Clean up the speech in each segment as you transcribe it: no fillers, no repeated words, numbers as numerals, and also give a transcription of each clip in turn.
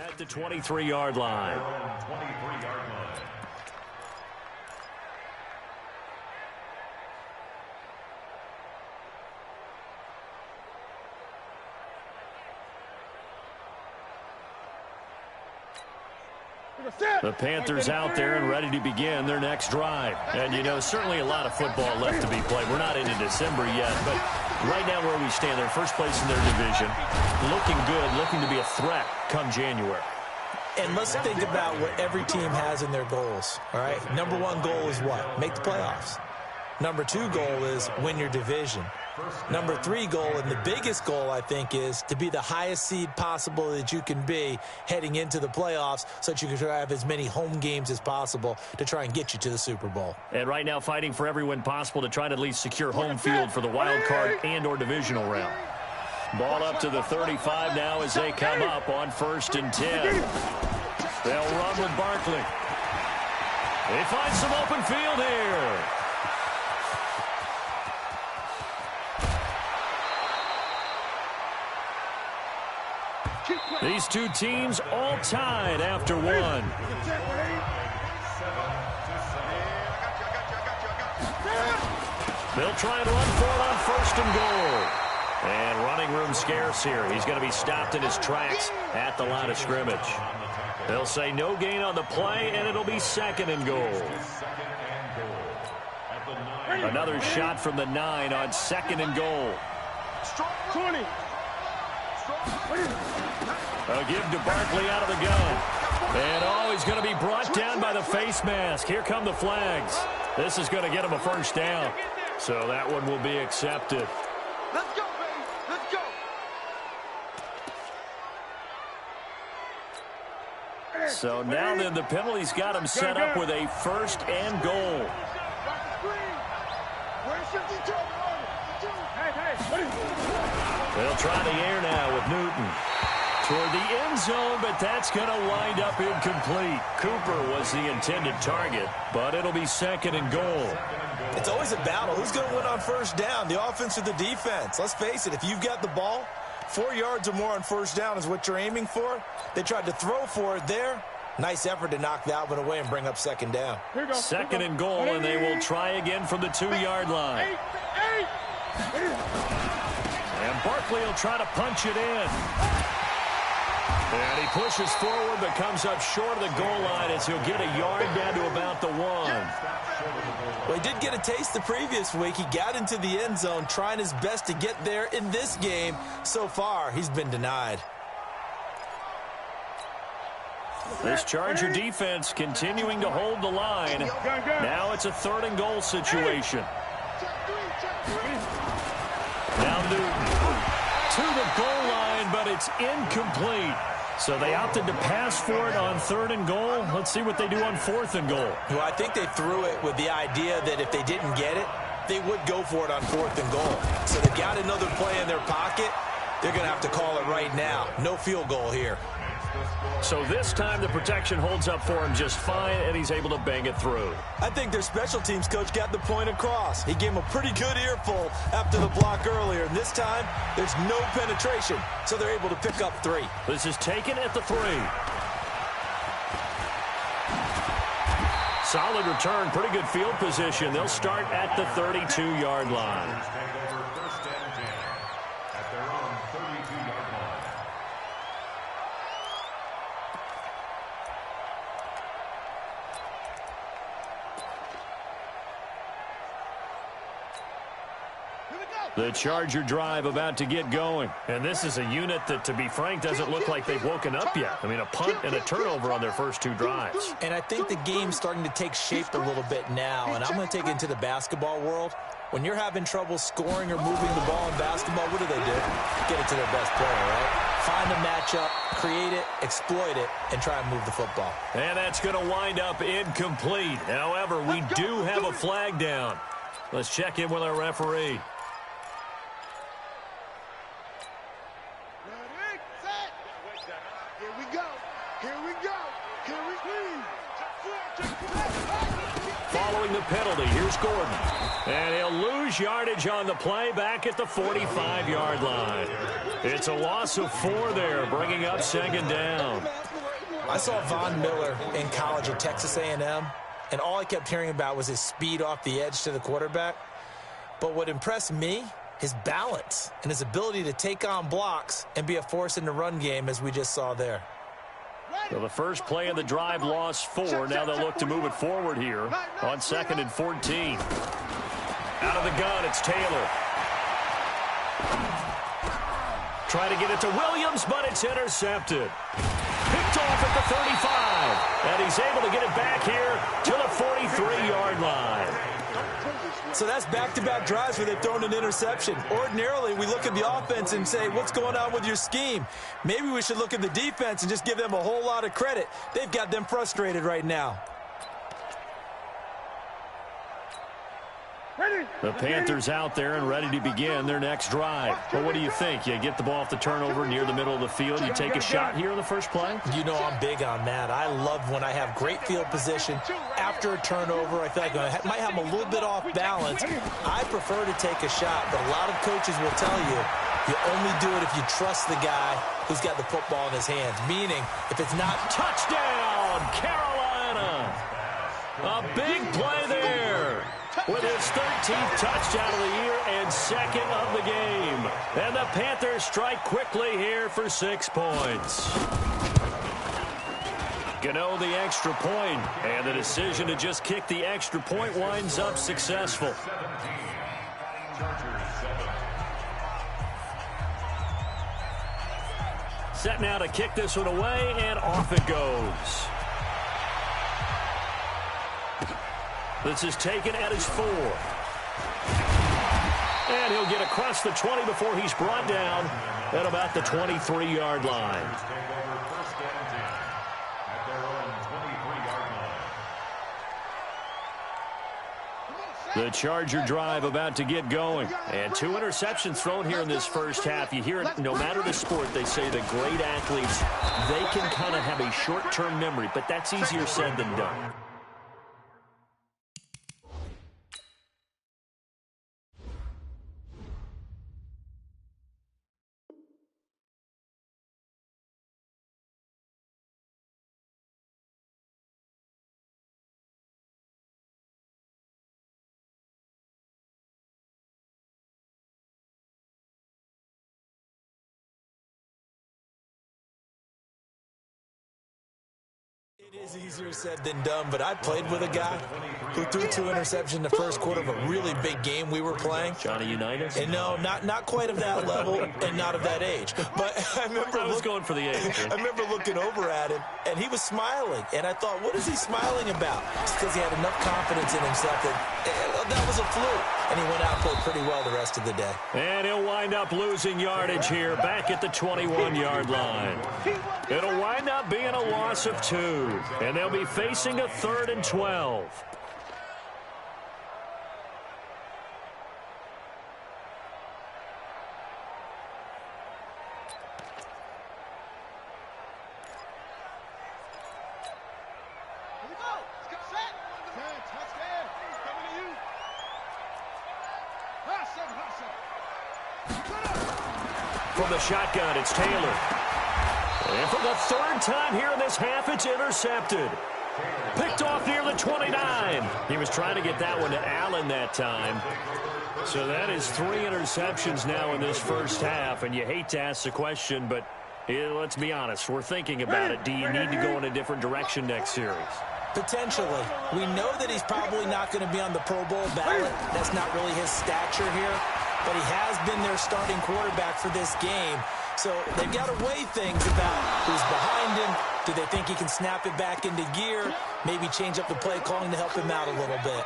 At the 23-yard line. The Panthers out there and ready to begin their next drive. And, you know, certainly a lot of football left to be played. We're not into December yet, but right now where we stand, they're first place in their division. Looking good, looking to be a threat come January. And let's think about what every team has in their goals, all right? Number one goal is what? Make the playoffs. Number two goal is win your division. Number three goal, and the biggest goal, I think, is to be the highest seed possible that you can be heading into the playoffs so that you can try to have as many home games as possible to try and get you to the Super Bowl. And right now fighting for every win possible to try to at least secure home field for the wild card and or divisional round. Ball up to the 35 now as they come up on 1st and 10. They'll run with Barkley. They find some open field here. These two teams all tied after one. They'll try and run for it on 1st and goal. And running room scarce here. He's going to be stopped in his tracks at the line of scrimmage. They'll say no gain on the play, and it'll be 2nd and goal. Another shot from the 9 on 2nd and goal. 20. A give to Barkley out of the gun. And, oh, he's going to be brought down by the face mask. Here come the flags. This is going to get him a 1st down. So that one will be accepted. Let's go, baby. Let's go. So now then the penalty's got him set up with a 1st and goal. They'll try the air now with Newton. Toward the end zone, but that's going to wind up incomplete. Cooper was the intended target, but it'll be 2nd and goal. It's always a battle. Who's going to win on 1st down, the offense or the defense? Let's face it, if you've got the ball, 4 yards or more on 1st down is what you're aiming for. They tried to throw for it there. Nice effort to knock that one away and bring up 2nd down. 2nd and goal, and they will try again from the 2-yard line. And Barkley will try to punch it in. And he pushes forward but comes up short of the goal line as he'll get a yard down to about the 1. Well, he did get a taste the previous week. He got into the end zone trying his best to get there in this game. So far, he's been denied. This Charger defense continuing to hold the line. Now it's a 3rd and goal situation. Now Newton to the goal line, but it's incomplete. So they opted to pass for it on 3rd and goal. Let's see what they do on 4th and goal. Well, I think they threw it with the idea that if they didn't get it, they would go for it on 4th and goal. So they got another play in their pocket. They're going to have to call it right now. No field goal here. So this time the protection holds up for him just fine, and he's able to bang it through. I think their special teams coach got the point across. He gave him a pretty good earful after the block earlier. And this time, there's no penetration, so they're able to pick up 3. This is taken at the 3. Solid return, pretty good field position. They'll start at the 32-yard line. The Charger drive about to get going. And this is a unit that, to be frank, doesn't look like they've woken up yet. I mean, a punt and a turnover on their first 2 drives. And I think the game's starting to take shape a little bit now. And I'm going to take it into the basketball world. When you're having trouble scoring or moving the ball in basketball, what do? Get it to their best player, right? Find a matchup, create it, exploit it, and try and move the football. And that's going to wind up incomplete. However, we do have a flag down. Let's check in with our referee. Following the penalty, here's Gordon. And he'll lose yardage on the play back at the 45-yard line. It's a loss of 4 there, bringing up 2nd down. I saw Von Miller in college at Texas A&M, and all I kept hearing about was his speed off the edge to the quarterback. But what impressed me, his balance and his ability to take on blocks and be a force in the run game, as we just saw there. So the first play of the drive lost 4. Now they'll look to move it forward here on 2nd and 14. Out of the gun, it's Taylor. Try to get it to Williams, but it's intercepted. Picked off at the 35. And he's able to get it back here to the 43-yard line. So that's back-to-back drives where they've thrown an interception. Ordinarily, we look at the offense and say, what's going on with your scheme? Maybe we should look at the defense and just give them a whole lot of credit. They've got them frustrated right now. The Panthers out there and ready to begin their next drive. Well, what do you think? You get the ball off the turnover near the middle of the field. You take a shot here in the first play? You know I'm big on that. I love when I have great field position after a turnover. I feel like I might have them a little bit off balance. I prefer to take a shot, but a lot of coaches will tell you you only do it if you trust the guy who's got the football in his hands. Meaning, if it's not touchdown, Carolina. A big play there. With his 13th touchdown of the year and 2nd of the game. And the Panthers strike quickly here for 6 points. Gano the extra point, and the decision to just kick the extra point winds up successful. Set now to kick this one away, and off it goes. This is taken at his 4. And he'll get across the 20 before he's brought down at about the 23-yard line. The Charger drive about to get going. And 2 interceptions thrown here in this first half. You hear it, no matter the sport, they say that great athletes, they can kind of have a short-term memory, but that's easier said than done. It is easier said than done, but I played with a guy who threw 2 interceptions in the first quarter of a really big game we were playing. Johnny Unitas? And no, not quite of that level and not of that age. But I was going for the age. I remember looking over at him, and he was smiling. And I thought, what is he smiling about? It's because he had enough confidence in himself that was a fluke. And he went out and played pretty well the rest of the day. And he'll wind up losing yardage here back at the 21-yard line. It'll wind up being a loss of 2. And they'll be facing a 3rd and 12. From the shotgun, it's Taylor. And for the 3rd time here in this half, it's intercepted. Picked off near the 29. He was trying to get that one to Allen that time. So that is 3 interceptions now in this first half. And you hate to ask the question, but let's be honest. We're thinking about it. Do you need to go in a different direction next series? Potentially. We know that he's probably not going to be on the Pro Bowl ballot. That's not really his stature here. But he has been their starting quarterback for this game. So they've got to weigh things about who's behind him. Do they think he can snap it back into gear? Maybe change up the play calling to help him out a little bit.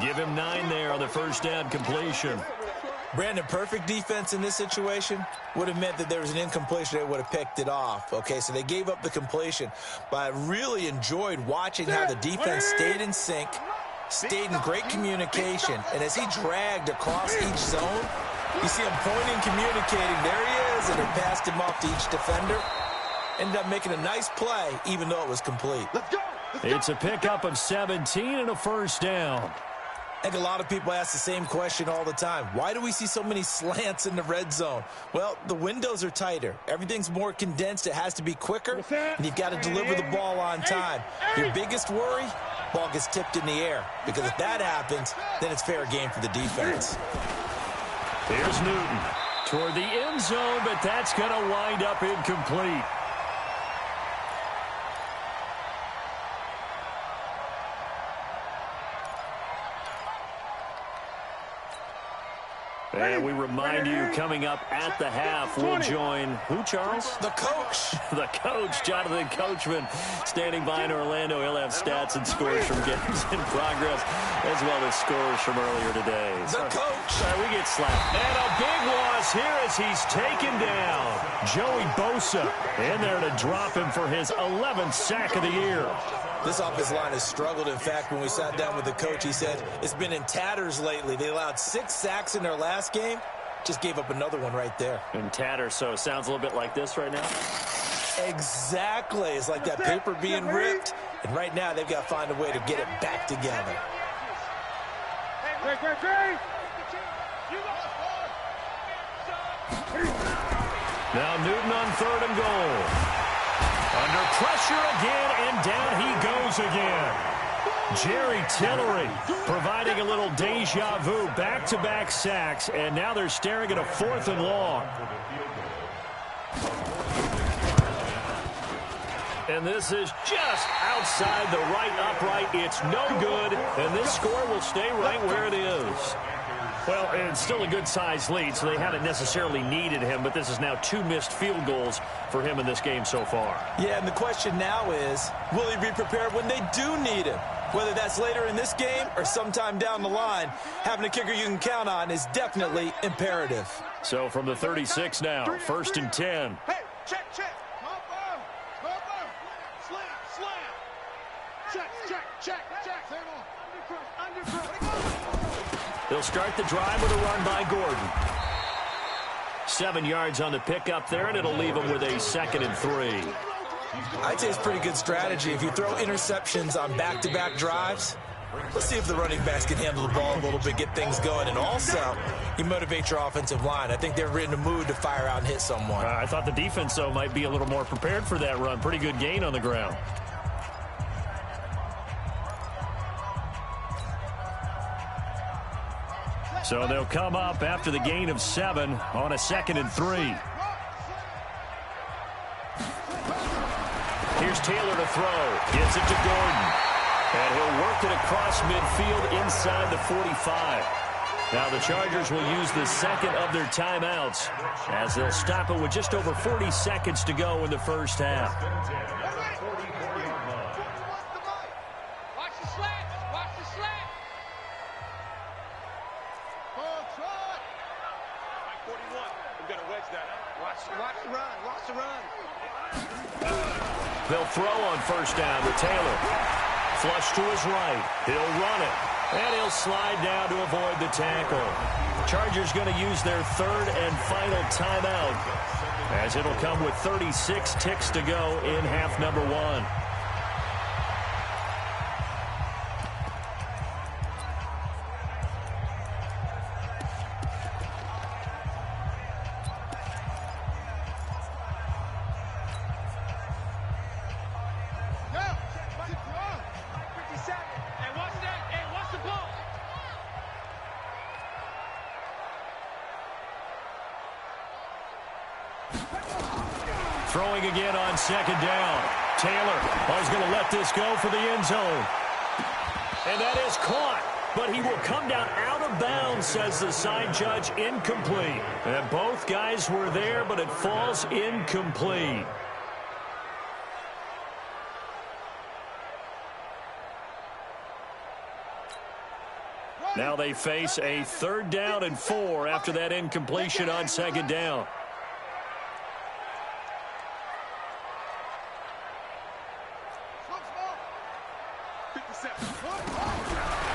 Give him 9 there on the first down completion. Brandon, perfect defense in this situation would have meant that there was an incompletion. They would have picked it off. Okay, so they gave up the completion. But I really enjoyed watching how the defense stayed in sync, stayed in great communication. And as he dragged across each zone, you see him pointing, communicating. There he is, and they passed him off to each defender. Ended up making a nice play, even though it was complete. Let's go. It's a pickup of 17 and a first down. I think a lot of people ask the same question all the time. Why do we see so many slants in the red zone? Well, the windows are tighter. Everything's more condensed. It has to be quicker, and you've got to deliver the ball on time. Your biggest worry, ball gets tipped in the air, because if that happens, then it's fair game for the defense. Here's Newton toward the end zone, but that's going to wind up incomplete. And we remind you, coming up at the half, we'll join who, Charles? The coach. The coach, Jonathan Coachman, standing by in Orlando. He'll have stats and scores from games in progress, as well as scores from earlier today. The coach. Sorry, we get slapped. And a big loss here as he's taken down. Joey Bosa in there to drop him for his 11th sack of the year. This offensive line has struggled. In fact, when we sat down with the coach, he said it's been in tatters lately. They allowed 6 sacks in their last game. Just gave up another one right there. In tatters, so it sounds a little bit like this right now? Exactly. It's like that paper being ripped. And right now, they've got to find a way to get it back together. Now Newton on 3rd and goal. Under pressure again, and down he goes again. Jerry Tillery providing a little deja vu, back-to-back sacks, and now they're staring at a 4th and long. And this is just outside the right upright. It's no good, and this score will stay right where it is. Well, it's still a good-sized lead, so they haven't necessarily needed him, but this is now 2 missed field goals for him in this game so far. Yeah, and the question now is, will he be prepared when they do need him? Whether that's later in this game or sometime down the line, having a kicker you can count on is definitely imperative. So from the 36 now, 1st and 10. Hey, check. Slam. Check. They'll start the drive with a run by Gordon. 7 yards on the pickup there, and it'll leave them with a 2nd and 3. I'd say it's pretty good strategy. If you throw interceptions on back-to-back drives, let's see if the running backs can handle the ball a little bit, get things going, and also you motivate your offensive line. I think they're in the mood to fire out and hit someone. I thought the defense, though, might be a little more prepared for that run. Pretty good gain on the ground. So they'll come up after the gain of 7 on a 2nd and 3. Here's Taylor to throw. Gives it to Gordon. And he'll work it across midfield inside the 45. Now the Chargers will use the 2nd of their timeouts as they'll stop it with just over 40 seconds to go in the first half. Watch the run. They'll throw on 1st down to Taylor. Flush to his right. He'll run it. And he'll slide down to avoid the tackle. Chargers going to use their 3rd and final timeout, as it'll come with 36 ticks to go in half number 1. Throwing again on 2nd down. Taylor is going to let this go for the end zone. And that is caught. But he will come down out of bounds, says the side judge. Incomplete. And both guys were there, but it falls incomplete. Now they face a 3rd down and 4 after that incompletion on 2nd down.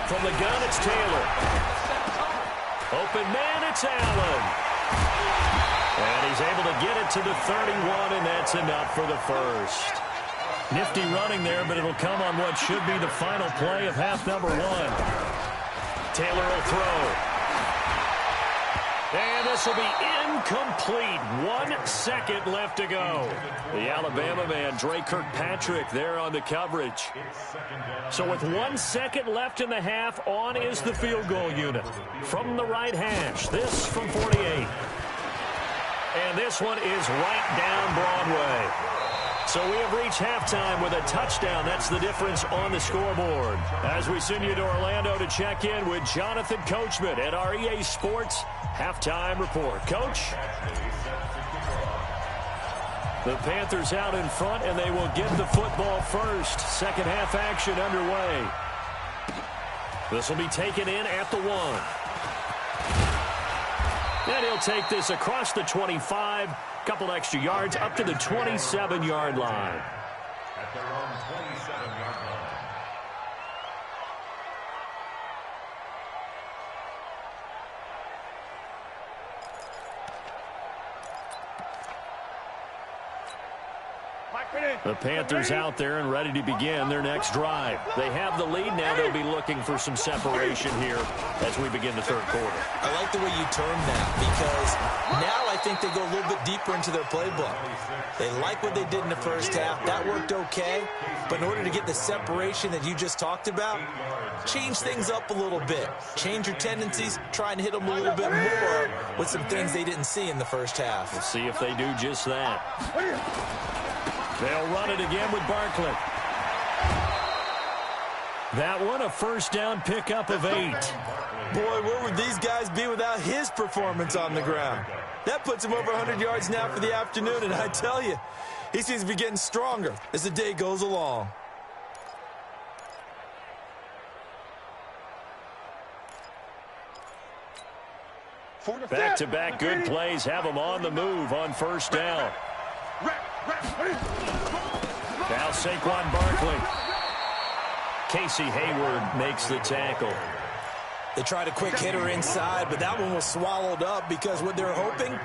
From the gun, it's Taylor. Open man, it's Allen. And he's able to get it to the 31, and that's enough for the first. Nifty running there, but it'll come on what should be the final play of half number 1. Taylor will throw. And this will be incomplete. 1 second left to go. The Alabama man, Dre Kirkpatrick, there on the coverage. So with 1 second left in the half, on is the field goal unit. From the right hash, this from 48. And this one is right down Broadway. So we have reached halftime with a touchdown. That's the difference on the scoreboard. As we send you to Orlando to check in with Jonathan Coachman at our EA Sports Halftime Report. Coach? The Panthers out in front, and they will get the football first. Second half action underway. This will be taken in at the 1. And he'll take this across the 25. Couple extra yards up to the 27-yard line. At their own 27-yard line. The Panthers out there and ready to begin their next drive. They have the lead now. They'll be looking for some separation here as we begin the third quarter. I like the way you term that, because now I think they go a little bit deeper into their playbook. They like what they did in the first half. That worked okay. But in order to get the separation that you just talked about, change things up a little bit. Change your tendencies. Try and hit them a little bit more with some things they didn't see in the first half. We'll see if they do just that. They'll run it again with Barkley. That one, a first down pickup of 8. Boy, where would these guys be without his performance on the ground? That puts him over 100 yards now for the afternoon, and I tell you, he seems to be getting stronger as the day goes along. Back-to-back good plays have them on the move on first down. Now Saquon Barkley. Casey Hayward makes the tackle. They tried a quick hitter inside, but that one was swallowed up because what they're hoping,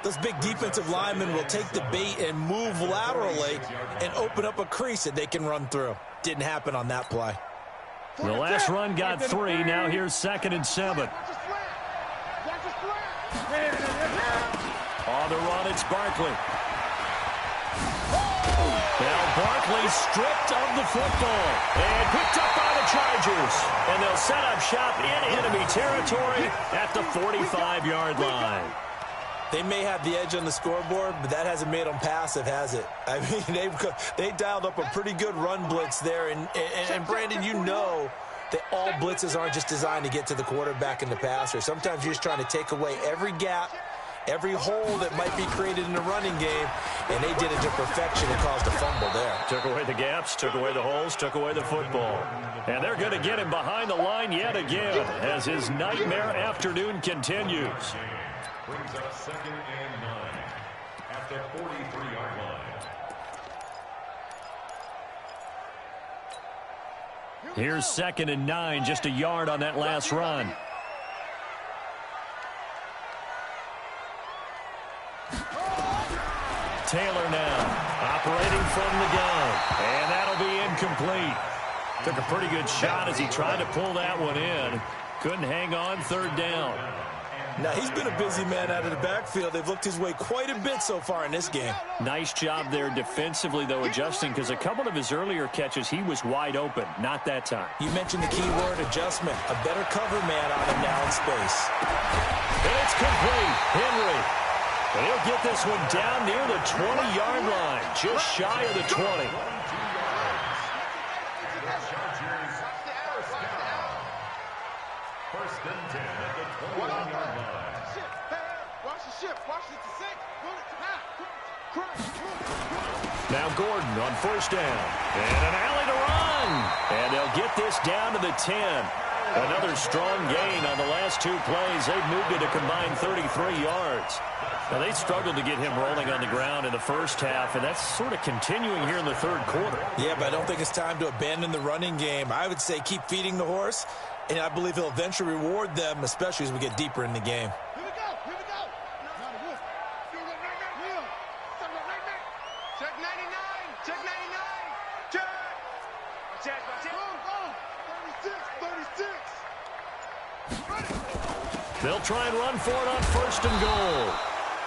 those big defensive linemen will take the bait and move laterally and open up a crease that they can run through. Didn't happen on that play. The last run got 3. Now here's 2nd and 7. On the run, it's Barkley. Now Barkley stripped of the football and picked up by the Chargers. And they'll set up shop in enemy territory at the 45-yard line. They may have the edge on the scoreboard, but that hasn't made them passive, has it? I mean, they dialed up a pretty good run blitz there. And Brandon, you know that all blitzes aren't just designed to get to the quarterback and the passer. Sometimes you're just trying to take away every gap, every hole that might be created in the running game, and they did it to perfection and caused a fumble there. Took away the gaps, took away the holes, took away the football. And they're going to get him behind the line yet again as his nightmare afternoon continues. Brings up 2nd and 9 at the 43-yard line. Here's 2nd and 9, just a yard on that last run. Taylor now operating from the gun, and that'll be incomplete. Took a pretty good shot as he tried to pull that one in. Couldn't hang on, 3rd down. Now, he's been a busy man out of the backfield. They've looked his way quite a bit so far in this game. Nice job there defensively, though, adjusting, because a couple of his earlier catches, he was wide open. Not that time. You mentioned the key word, adjustment. A better cover man on him now in space. And it's complete. Henry. And he'll get this one down near the 20-yard line, just shy of the 20. First and 10 at the 21-yard line. Watch the ship. Watch it to 6. Now Gordon on first down. And an alley to run. And they'll get this down to the 10. Another strong gain on the last 2 plays. They've moved it a combined 33 yards. Now, they struggled to get him rolling on the ground in the first half, and that's sort of continuing here in the third quarter. Yeah, but I don't think it's time to abandon the running game. I would say keep feeding the horse, and I believe he'll eventually reward them, especially as we get deeper in the game. Here we go. Here we go. Check 99. Check 99. Check. Check. Go. 36. 36. They'll try and run for it on first and goal.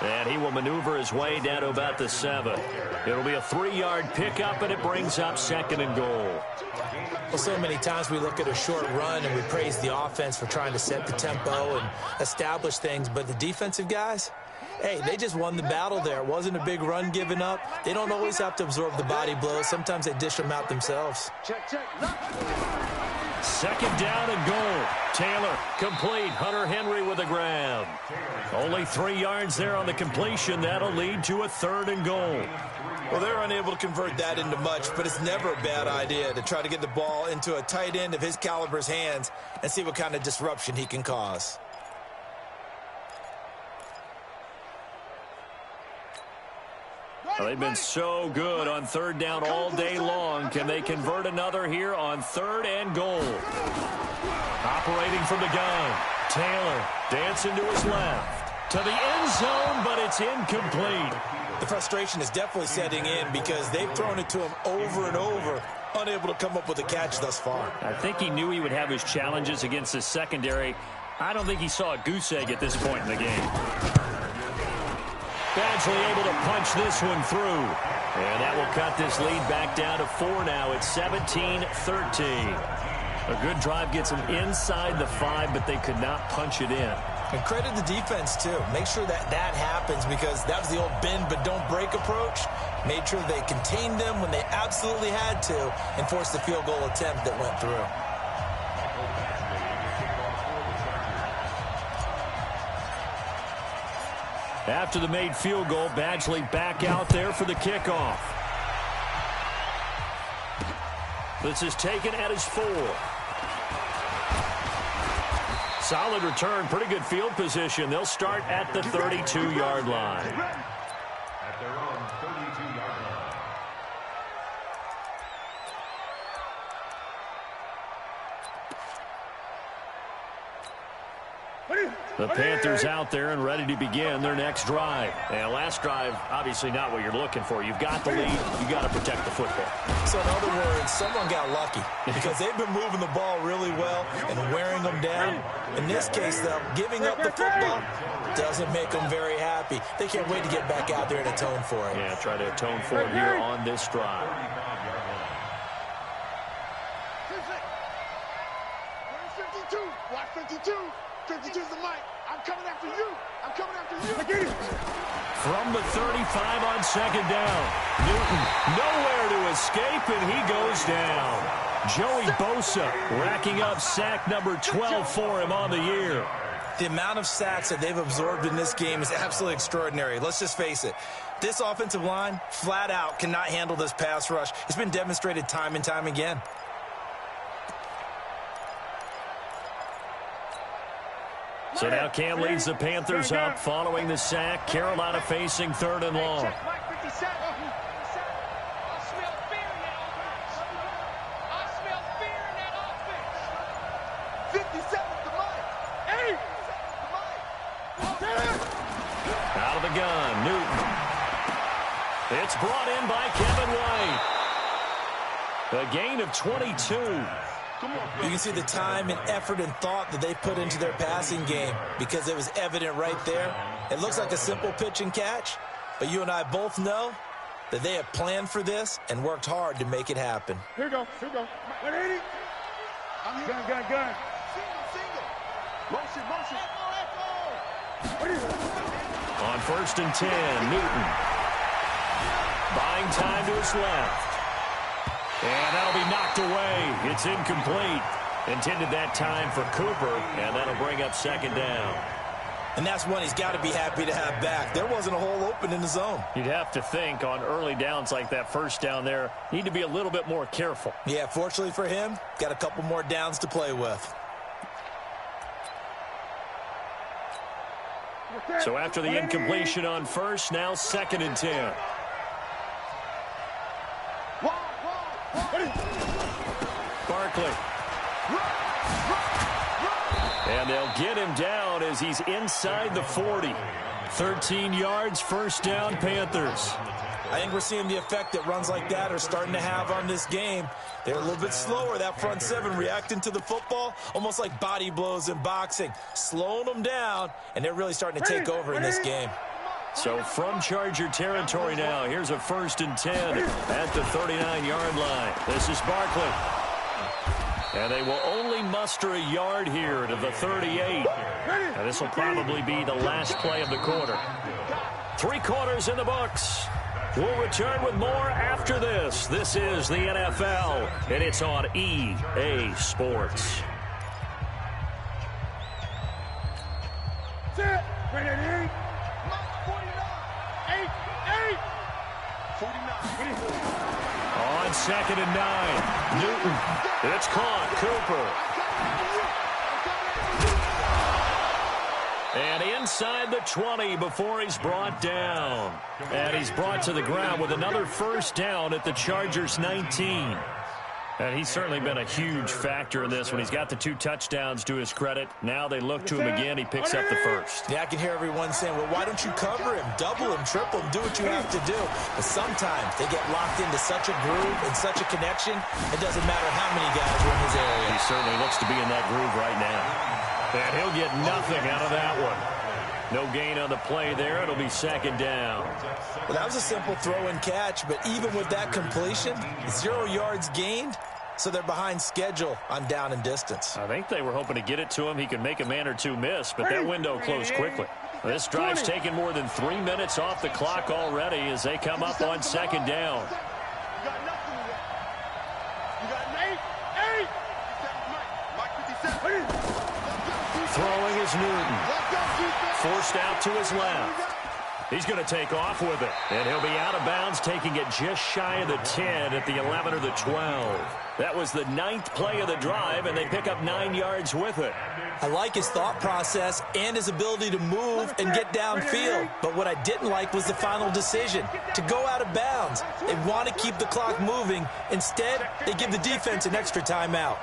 And he will maneuver his way down to about the 7. It'll be a 3-yard pickup, and it brings up second and goal. Well, so many times we look at a short run and we praise the offense for trying to set the tempo and establish things, but the defensive guys, hey, they just won the battle there. It wasn't a big run given up. They don't always have to absorb the body blows. Sometimes they dish them out themselves. Check. Second down and goal. Taylor, complete. Hunter Henry with a grab. Only 3 yards there on the completion. That'll lead to a 3rd and goal. Well, they're unable to convert that into much, but it's never a bad idea to try to get the ball into a tight end of his caliber's hands and see what kind of disruption he can cause. Well, they've been so good on 3rd down all day long. Can they convert another here on 3rd and goal? Operating from the gun. Taylor dancing to his left. To the end zone, but it's incomplete. The frustration is definitely setting in because they've thrown it to him over and over, unable to come up with a catch thus far. I think he knew he would have his challenges against his secondary. I don't think he saw a goose egg at this point in the game. Badgley able to punch this one through. And that will cut this lead back down to 4 now. It's 17-13. A good drive gets them inside the 5, but they could not punch it in. And credit the defense, too. Make sure that happens because that was the old bend but don't break approach. Made sure they contained them when they absolutely had to and forced the field goal attempt that went through. After the made field goal, Badgley back out there for the kickoff. This is taken at his 4. Solid return, pretty good field position. They'll start at the 32-yard line. At their own 32-yard line. The Panthers out there and ready to begin their next drive. And last drive, obviously not what you're looking for. You've got the lead. You've got to protect the football. So in other words, someone got lucky because they've been moving the ball really well and wearing them down. In this case, though, giving up the football doesn't make them very happy. They can't wait to get back out there and atone for it. Yeah, try to atone for it here on this drive. 52. Watch 52. 52's the mic. I'm coming after you. I'm coming after you. From the 35 on second down. Newton nowhere to escape, and he goes down. Joey Bosa racking up sack number 12 for him on the year. The amount of sacks that they've absorbed in this game is absolutely extraordinary. Let's just face it. This offensive line, flat out, cannot handle this pass rush. It's been demonstrated time and time again. So now Cam leads the Panthers up following the sack. Carolina facing 3rd and long. Out of the gun, Newton. It's brought in by Kevin White. A gain of 22. You can see the time and effort and thought that they put into their passing game because it was evident right there. It looks like a simple pitch and catch, but you and I both know that they have planned for this and worked hard to make it happen. Here we go. 180. Gun. Single. Motion. On 1st and 10, Newton. Buying time to his left. And that'll be knocked away. It's incomplete. Intended that time for Cooper, and that'll bring up second down. And that's one he's got to be happy to have back. There wasn't a hole open in the zone. You'd have to think on early downs like that first down there, need to be a little bit more careful. Yeah, fortunately for him, got a couple more downs to play with. So after the incompletion on 1st, now 2nd and 10. Barkley. And they'll get him down as he's inside the 40. 13 yards, 1st down, Panthers. I think we're seeing the effect that runs like that are starting to have on this game. They're a little bit slower, that front seven, reacting to the football, almost like body blows in boxing, slowing them down, and they're really starting to take over in this game. So from Charger territory now, here's a 1st and 10 at the 39-yard line. This is Barkley. And they will only muster a yard here to the 38. And this will probably be the last play of the quarter. 3 quarters in the books. We'll return with more after this. This is the NFL, and it's on EA Sports. Set. Ready, 8. 49. On 2nd and 9, Newton. It's caught. Cooper. And inside the 20 before he's brought down. And he's brought to the ground with another 1st down at the Chargers' 19. And he's certainly been a huge factor in this when he's got the 2 touchdowns to his credit. Now they look to him again. He picks up the 1st. Yeah, I can hear everyone saying, well, why don't you cover him, double him, triple him, do what you have to do. But sometimes they get locked into such a groove and such a connection, it doesn't matter how many guys are in his area. He certainly looks to be in that groove right now. And he'll get nothing out of that one. No gain on the play there. It'll be 2nd down. Well, that was a simple throw and catch, but even with that completion, 0 yards gained, so they're behind schedule on down and distance. I think they were hoping to get it to him. He could make a man or 2 miss, but that window closed quickly. This drive's taken more than 3 minutes off the clock already as they come up on 2nd down. You got nothing to that. You got 8. Throwing is Newton. Forced out to his left. He's going to take off with it. And he'll be out of bounds, taking it just shy of the 10 at the 11 or the 12. That was the 9th play of the drive, and they pick up 9 yards with it. I like his thought process and his ability to move and get downfield. But what I didn't like was the final decision, to go out of bounds. They want to keep the clock moving. Instead, they give the defense an extra timeout.